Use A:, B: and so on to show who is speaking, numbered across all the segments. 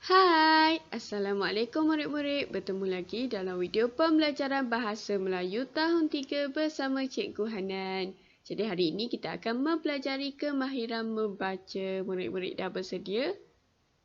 A: Hai, Assalamualaikum murid-murid. Bertemu lagi dalam video pembelajaran Bahasa Melayu tahun 3 bersama Cikgu Hanan. Jadi hari ini kita akan mempelajari kemahiran membaca. Murid-murid dah bersedia?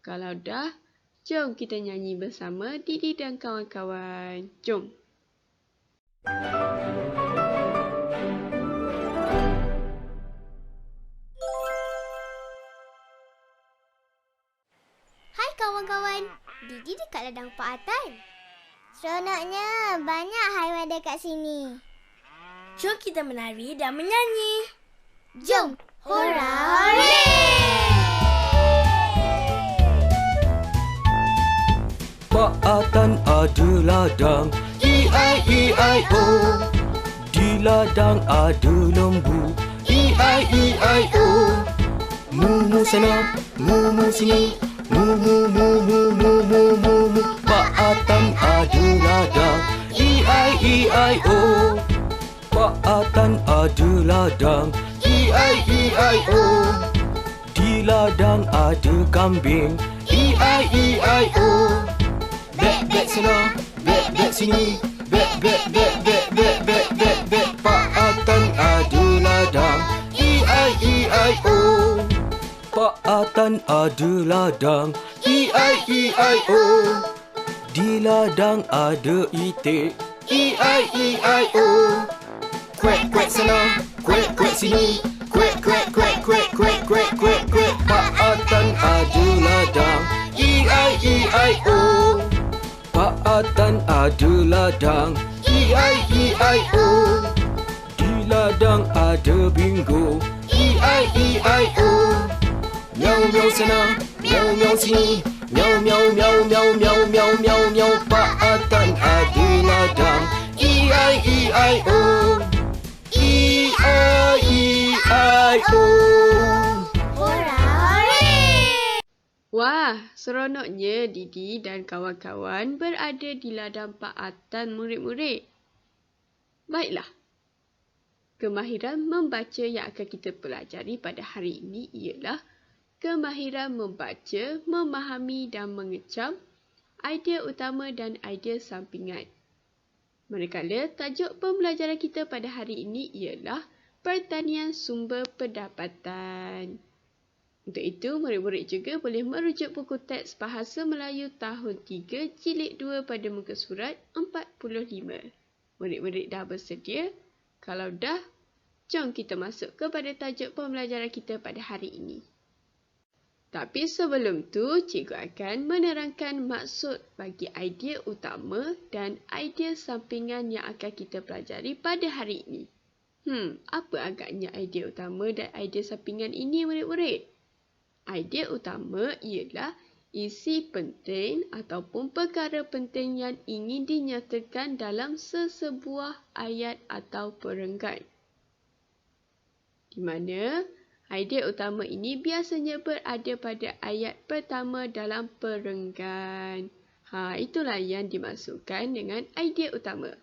A: Kalau dah, jom kita nyanyi bersama Didi dan kawan-kawan. Jom.
B: Hai kawan-kawan, Didi dekat ladang Pak Atan. Seronoknya, banyak haiwan dekat sini.
C: Jom kita menari dan menyanyi.
B: Jom, hurra hore!
D: Pak Atan ada ladang, E-I-E-I-O. Di ladang ada lembu, E-I-E-I-O. Mu sana, mu sini, mu. Pak Atan ada ladang, E-I-E-I-O. Pak Atan ada ladang, E-I-E-I-O. Di ladang ada kambing, E-I-E-I-O. Bek sana, bek sini, bek. Pak Atan ada ladang, E-I-E-I-O. Pak Atan ada ladang, E-I-E-I-O. Di ladang ada itik, E-I-E-I-O. Kuek sana, kuek sini, kuek. Pak Atan ada ladang, E-I-E-I-O. Pak Atan ada ladang, E-I-E-I-O. Di ladang ada bingo, E-I-E-I-O. Miau sana, miau sini, miau. Pak Atan ada ladang, E-I-E-I-O. E-I-E-I-O.
B: Hurra hore!
A: Wah, seronoknya Didi dan kawan-kawan berada di ladang Pak Atan murid-murid. Baiklah. Kemahiran membaca yang akan kita pelajari pada hari ini ialah kemahiran membaca, memahami dan mengecam, idea utama dan idea sampingan. Manakala tajuk pembelajaran kita pada hari ini ialah pertanian sumber pendapatan. Untuk itu, murid-murid juga boleh merujuk buku teks Bahasa Melayu tahun 3 jilid 2 pada muka surat 45. Murid-murid dah bersedia? Kalau dah, jom kita masuk kepada tajuk pembelajaran kita pada hari ini. Tapi sebelum tu, cikgu akan menerangkan maksud bagi idea utama dan idea sampingan yang akan kita pelajari pada hari ini. Apa agaknya idea utama dan idea sampingan ini, murid-murid? Idea utama ialah isi penting ataupun perkara penting yang ingin dinyatakan dalam sesebuah ayat atau perenggan. Di mana idea utama ini biasanya berada pada ayat pertama dalam perenggan. Itulah yang dimaksudkan dengan idea utama.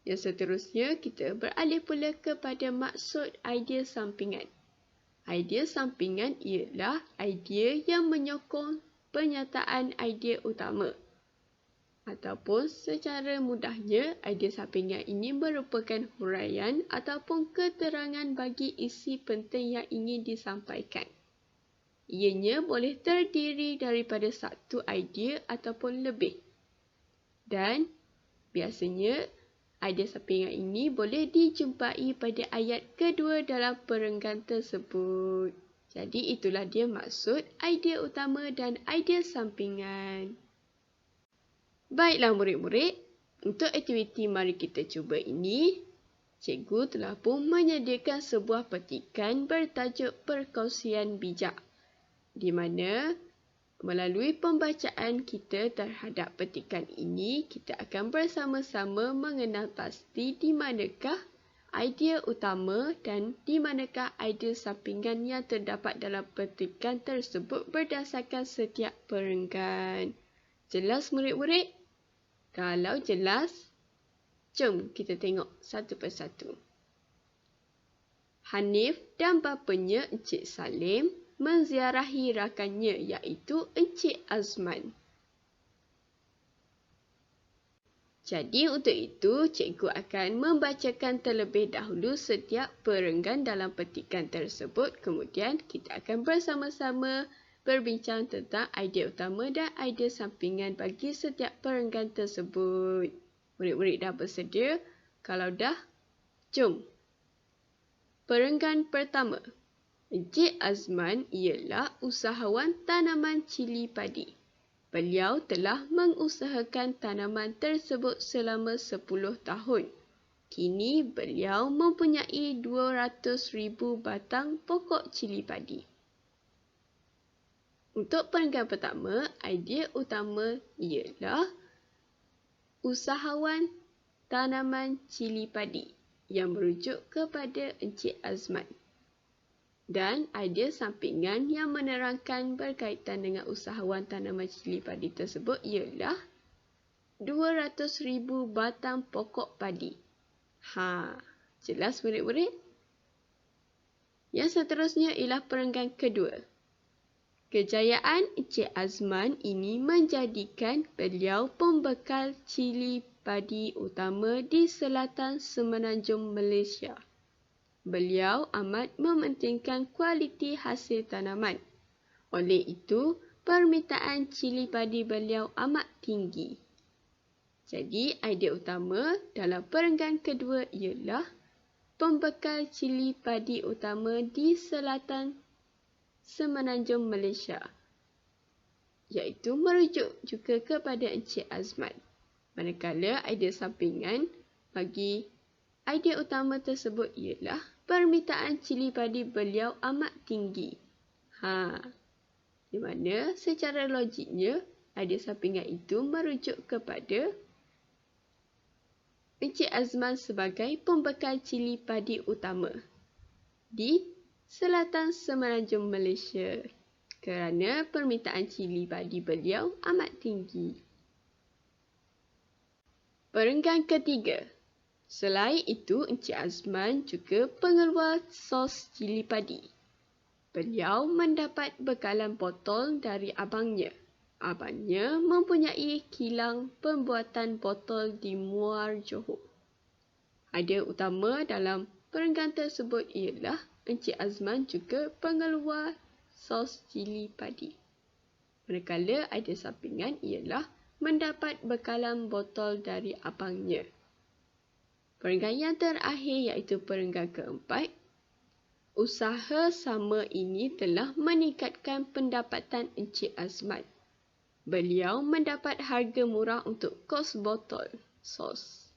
A: Yang seterusnya, kita beralih pula kepada maksud idea sampingan. Idea sampingan ialah idea yang menyokong penyataan idea utama. Ataupun secara mudahnya, idea sampingan ini merupakan huraian ataupun keterangan bagi isi penting yang ingin disampaikan. Ianya boleh terdiri daripada satu idea ataupun lebih. Dan biasanya, idea sampingan ini boleh dijumpai pada ayat kedua dalam perenggan tersebut. Jadi itulah dia maksud idea utama dan idea sampingan. Baiklah murid-murid, untuk aktiviti mari kita cuba ini, cikgu telah pun menyediakan sebuah petikan bertajuk perkongsian bijak, di mana melalui pembacaan kita terhadap petikan ini, kita akan bersama-sama mengenal pasti di manakah idea utama dan di manakah idea sampingan yang terdapat dalam petikan tersebut berdasarkan setiap perenggan. Jelas murid-murid? Kalau jelas, jom kita tengok satu persatu. Hanif dan bapanya Encik Salim menziarahi rakannya iaitu Encik Azman. Jadi untuk itu, cikgu akan membacakan terlebih dahulu setiap perenggan dalam petikan tersebut. Kemudian kita akan bersama-sama berbincang tentang idea utama dan idea sampingan bagi setiap perenggan tersebut. Murid-murid dah bersedia? Kalau dah, jom. Perenggan pertama. Encik Azman ialah usahawan tanaman cili padi. Beliau telah mengusahakan tanaman tersebut selama 10 tahun. Kini beliau mempunyai 200,000 batang pokok cili padi. Untuk perenggan pertama, idea utama ialah usahawan tanaman cili padi yang merujuk kepada Encik Azman. Dan idea sampingan yang menerangkan berkaitan dengan usahawan tanaman cili padi tersebut ialah 200,000 batang pokok padi. Jelas murid-murid? Yang seterusnya ialah perenggan kedua. Kejayaan Encik Azman ini menjadikan beliau pembekal cili padi utama di selatan semenanjung Malaysia. Beliau amat mementingkan kualiti hasil tanaman. Oleh itu, permintaan cili padi beliau amat tinggi. Jadi, idea utama dalam perenggan kedua ialah pembekal cili padi utama di selatan semenanjung Malaysia, iaitu merujuk juga kepada Encik Azman. Manakala idea sampingan bagi idea utama tersebut ialah permintaan cili padi beliau amat tinggi. Di mana secara logiknya idea sampingan itu merujuk kepada Encik Azman sebagai pembekal cili padi utama di selatan semenanjung Malaysia kerana permintaan cili padi beliau amat tinggi. Perenggan ketiga. Selain itu, Encik Azman juga pengeluar sos cili padi. Beliau mendapat bekalan botol dari abangnya. Abangnya mempunyai kilang pembuatan botol di Muar Johor. Idea utama dalam perenggan tersebut ialah Encik Azman juga pengeluar sos cili padi. Manakala idea sampingan ialah mendapat bekalan botol dari abangnya. Perenggan yang terakhir iaitu perenggan keempat. Usaha sama ini telah meningkatkan pendapatan Encik Azman. Beliau mendapat harga murah untuk kos botol sos.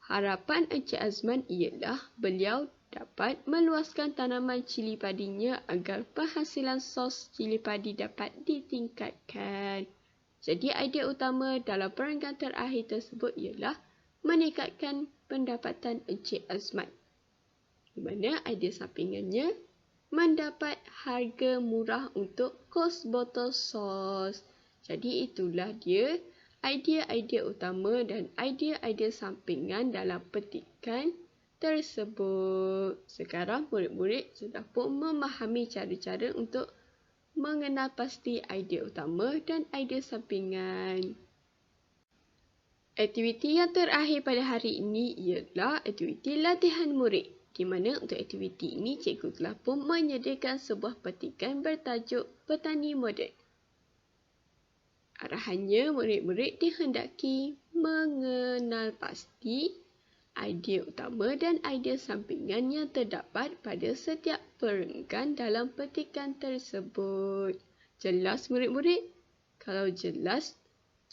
A: Harapan Encik Azman ialah beliau dapat meluaskan tanaman cili padinya agar penghasilan sos cili padi dapat ditingkatkan. Jadi idea utama dalam perenggan terakhir tersebut ialah meningkatkan pendapatan Encik Azman. Di mana idea sampingannya mendapat harga murah untuk kos botol sos. Jadi itulah dia idea-idea utama dan idea-idea sampingan dalam petikan tersebut. Sekarang murid-murid sudah pun memahami cara-cara untuk mengenal pasti idea utama dan idea sampingan. Aktiviti yang terakhir pada hari ini ialah aktiviti latihan murid. Di mana untuk aktiviti ini cikgu telah pun menyediakan sebuah petikan bertajuk Petani Moden. Arahannya murid-murid dihendaki mengenal pasti idea utama dan idea sampingan yang terdapat pada setiap perenggan dalam petikan tersebut. Jelas murid-murid? Kalau jelas,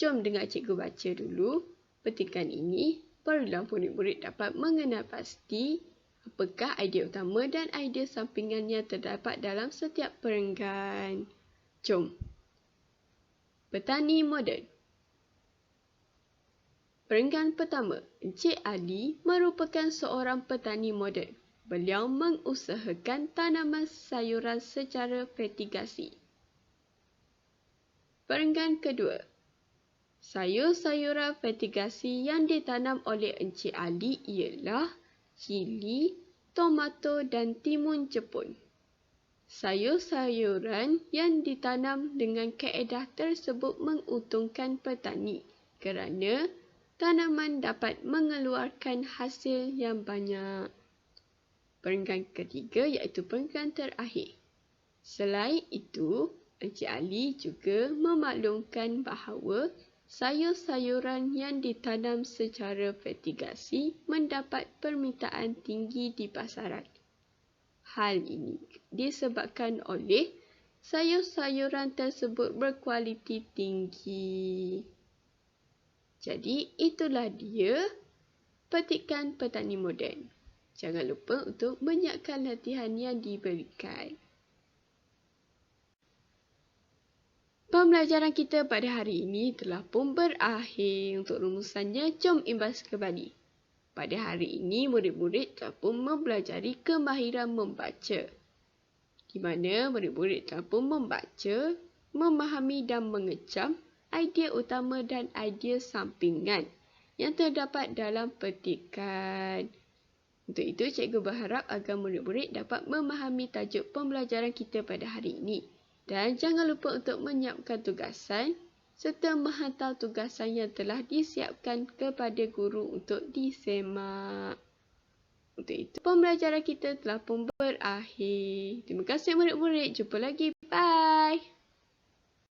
A: jom dengar cikgu baca dulu petikan ini. Barulah murid-murid dapat mengenal pasti apakah idea utama dan idea sampingan yang terdapat dalam setiap perenggan. Jom. Petani moden. Perenggan pertama, Encik Ali merupakan seorang petani moden. Beliau mengusahakan tanaman sayuran secara vertigasi. Perenggan kedua, sayur-sayuran vertigasi yang ditanam oleh Encik Ali ialah cili, tomato dan timun jepun. Sayur-sayuran yang ditanam dengan kaedah tersebut menguntungkan petani kerana tanaman dapat mengeluarkan hasil yang banyak. Perenggan ketiga iaitu perenggan terakhir. Selain itu, Encik Ali juga memaklumkan bahawa sayur-sayuran yang ditanam secara vertigasi mendapat permintaan tinggi di pasaran. Hal ini disebabkan oleh sayur-sayuran tersebut berkualiti tinggi. Jadi, itulah dia petikan petani moden. Jangan lupa untuk menyiapkan latihan yang diberikan. Pembelajaran kita pada hari ini telah pun berakhir. Untuk rumusannya, jom imbas kembali. Pada hari ini, murid-murid telah pun mempelajari kemahiran membaca. Di mana murid-murid telah pun membaca, memahami dan mengecam idea utama dan idea sampingan yang terdapat dalam petikan. Untuk itu, cikgu berharap agar murid-murid dapat memahami tajuk pembelajaran kita pada hari ini. Dan jangan lupa untuk menyiapkan tugasan serta menghantar tugasan yang telah disiapkan kepada guru untuk disemak. Untuk itu, pembelajaran kita telah pun berakhir. Terima kasih murid-murid. Jumpa lagi. Bye.